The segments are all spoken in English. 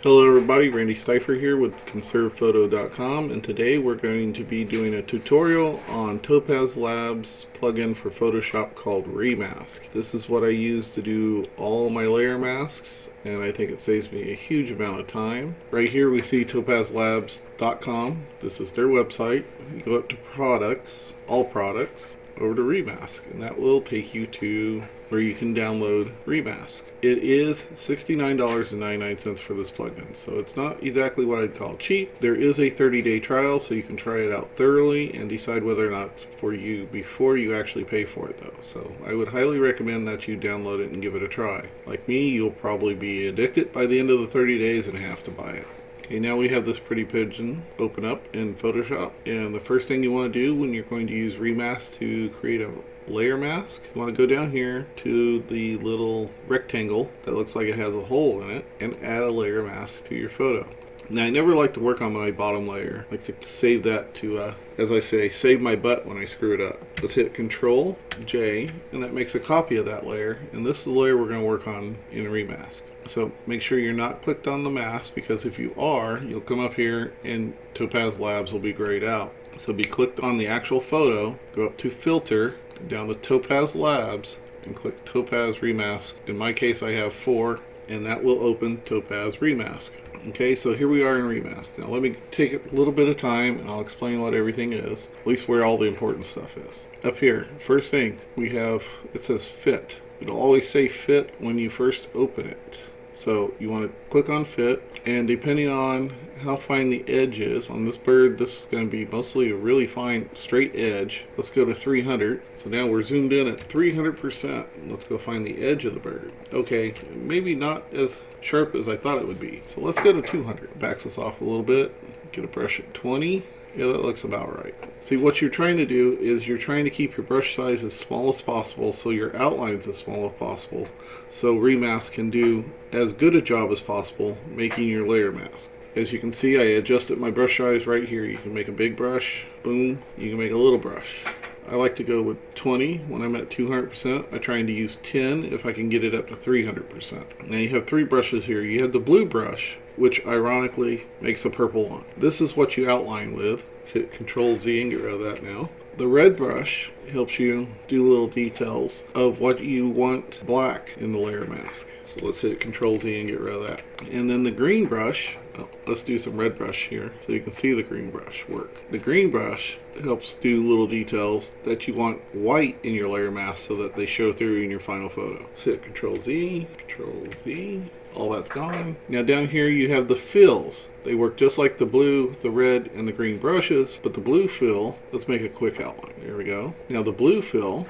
Hello everybody, Randy Stifer here with conservephoto.com, and today we're going to be doing a tutorial on Topaz Labs plugin for Photoshop called Remask. This is what I use to do all my layer masks, and I think it saves me a huge amount of time. Right here we see topazlabs.com. This is their website. You go up to products, all products, over to Remask, and that will take you to where you can download Remask. It is $69.99 for this plugin, so it's not exactly what I'd call cheap. There is a 30-day trial, so you can try it out thoroughly and decide whether or not it's for you before you actually pay for it though. So I would highly recommend that you download it and give it a try. Like me, you'll probably be addicted by the end of the 30 days and have to buy it. Okay, now we have this pretty pigeon open up in Photoshop, and the first thing you want to do when you're going to use Remask to create a layer mask, you want to go down here to the little rectangle that looks like it has a hole in it and add a layer mask to your photo. Now, I never like to work on my bottom layer. I like to save that to, as I say, save my butt when I screw it up. Let's hit Control J, and that makes a copy of that layer. And this is the layer we're going to work on in Remask. So make sure you're not clicked on the mask, because if you are, you'll come up here and Topaz Labs will be grayed out. So be clicked on the actual photo, go up to Filter, down to Topaz Labs, and click Topaz Remask. In my case, I have 4, and that will open Topaz Remask. Okay, so here we are in Remask. Now let me take a little bit of time and I'll explain what everything is, at least where all the important stuff is. Up here, first thing we have, it says fit. It'll always say fit when you first open it. So you want to click on fit, and depending on how fine the edge is, on this bird this is going to be mostly a really fine straight edge. Let's go to 300. So now we're zoomed in at 300%. Let's go find the edge of the bird. Okay, maybe not as sharp as I thought it would be. So let's go to 200. Backs us off a little bit. Get a brush at 20. Yeah, that looks about right. See, what you're trying to do is you're trying to keep your brush size as small as possible, so your outline's as small as possible, so Remask can do as good a job as possible making your layer mask. As you can see, I adjusted my brush size right here. You can make a big brush, boom, you can make a little brush. I like to go with 20 when I'm at 200%. I'm trying to use 10 if I can get it up to 300%. Now you have 3 brushes here. You have the blue brush, which ironically makes a purple line. This is what you outline with. Let's hit Control Z and get rid of that now. The red brush helps you do little details of what you want black in the layer mask. So let's hit Control Z and get rid of that. And then the green brush, let's do some red brush here so you can see the green brush work. The green brush helps do little details that you want white in your layer mask so that they show through in your final photo. Let's hit Control Z, Control Z. All that's gone. Now down here you have the fills. They work just like the blue, the red, and the green brushes, but the blue fill, let's make a quick outline. There we go. Now the blue fill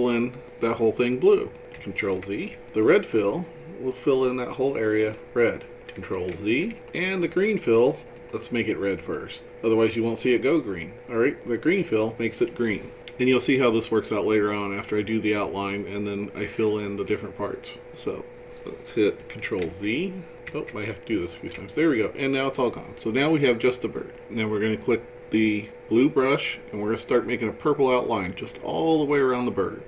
in that whole thing blue. Control Z. The red fill will fill in that whole area red. Control Z. And the green fill, let's make it red first. Otherwise you won't see it go green. Alright, the green fill makes it green. And you'll see how this works out later on after I do the outline and then I fill in the different parts. So let's hit Control Z. Oh, I have to do this a few times. There we go. And now it's all gone. So now we have just the bird. Now we're going to click the blue brush and we're going to start making a purple outline just all the way around the bird.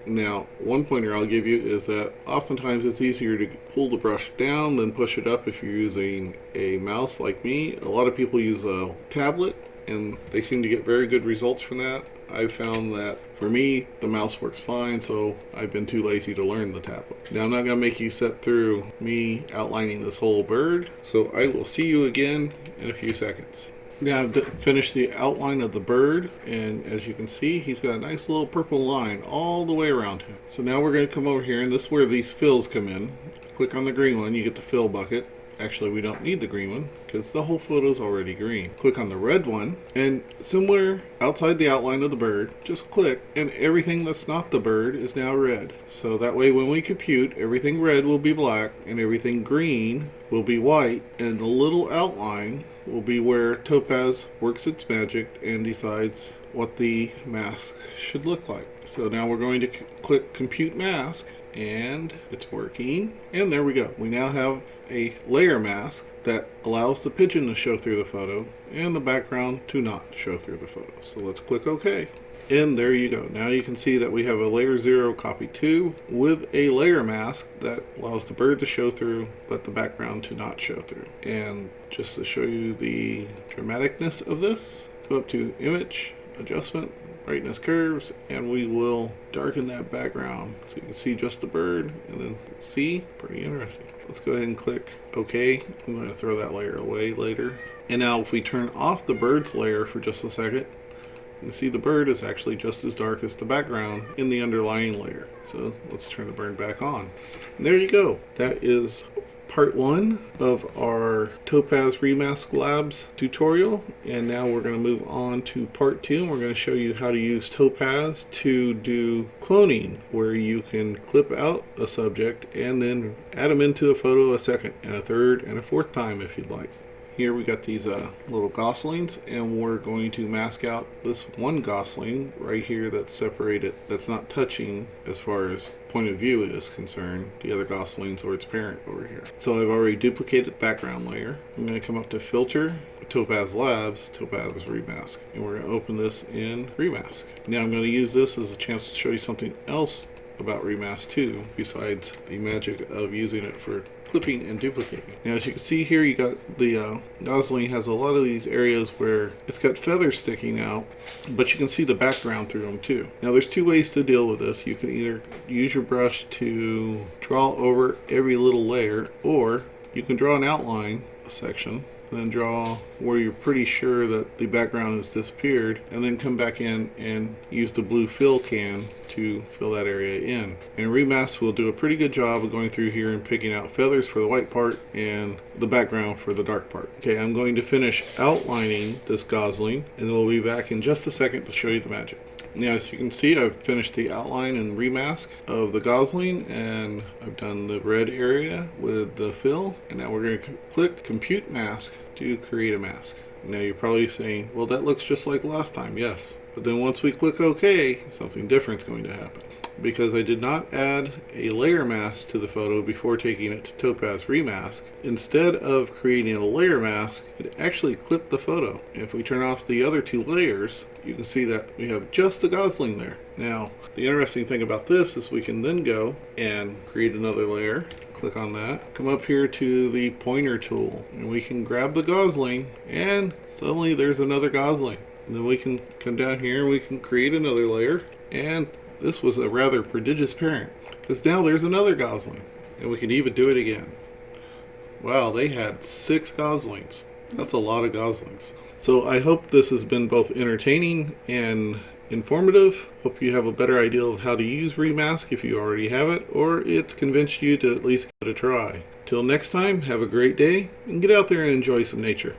Now, one pointer I'll give you is that oftentimes it's easier to pull the brush down than push it up if you're using a mouse like me. A lot of people use a tablet and they seem to get very good results from that. I've found that for me, the mouse works fine, so I've been too lazy to learn the tablet. Now, I'm not going to make you sit through me outlining this whole bird, so I will see you again in a few seconds. Now I've finished the outline of the bird, and as you can see, he's got a nice little purple line all the way around him. So now we're going to come over here, and this is where these fills come in. Click on the green one, you get the fill bucket. Actually, we don't need the green one because the whole photo is already green. Click on the red one, and somewhere outside the outline of the bird, just click, and everything that's not the bird is now red. So that way when we compute, everything red will be black and everything green will be white, and the little outline will be where Topaz works its magic and decides what the mask should look like. So now we're going to click Compute Mask, and it's working. And there we go. We now have a layer mask that allows the pigeon to show through the photo and the background to not show through the photo. So let's click OK. And there you go. Now you can see that we have a layer 0 copy 2 with a layer mask that allows the bird to show through but the background to not show through. And just to show you the dramaticness of this, go up to Image, Adjustment, Brightness Curves, and we will darken that background so you can see just the bird and then see. Pretty interesting. Let's go ahead and click OK. I'm going to throw that layer away later. And now if we turn off the bird's layer for just a second, you can see the bird is actually just as dark as the background in the underlying layer. So let's turn the bird back on. And there you go. That is part 1 of our Topaz Remask Labs tutorial. And now we're going to move on to part 2. And we're going to show you how to use Topaz to do cloning, where you can clip out a subject and then add them into a photo a second and a third and a fourth time if you'd like. Here we got these little goslings, and we're going to mask out this one gosling right here that's separated, that's not touching as far as point of view is concerned, the other goslings or its parent over here. So I've already duplicated the background layer. I'm going to come up to Filter, Topaz Labs, Topaz Remask, and we're going to open this in Remask. Now I'm going to use this as a chance to show you something else about Remask 2 besides the magic of using it for clipping and duplicating. Now as you can see here, you got the gosling has a lot of these areas where it's got feathers sticking out, but you can see the background through them too. Now there's two ways to deal with this. You can either use your brush to draw over every little layer, or you can draw an outline section, then draw where you're pretty sure that the background has disappeared, and then come back in and use the blue fill can to fill that area in. And Remask will do a pretty good job of going through here and picking out feathers for the white part and the background for the dark part. Okay, I'm going to finish outlining this gosling, and we'll be back in just a second to show you the magic. Now, as you can see, I've finished the outline and remask of the gosling, and I've done the red area with the fill, and now we're going to click Compute Mask to create a mask. Now you're probably saying, well, that looks just like last time. Yes, but then once we click OK, something different is going to happen. Because I did not add a layer mask to the photo before taking it to Topaz Remask, instead of creating a layer mask, it actually clipped the photo. If we turn off the other two layers, you can see that we have just the gosling there. Now, the interesting thing about this is we can then go and create another layer. Click on that, come up here to the pointer tool, and we can grab the gosling, and suddenly there's another gosling. And then we can come down here and we can create another layer, and this was a rather prodigious parent, because now there's another gosling, and we can even do it again. Wow, they had 6 goslings. That's a lot of goslings. So I hope this has been both entertaining and informative. Hope you have a better idea of how to use Remask if you already have it, or it's convinced you to at least give it a try. Till next time, have a great day, and get out there and enjoy some nature.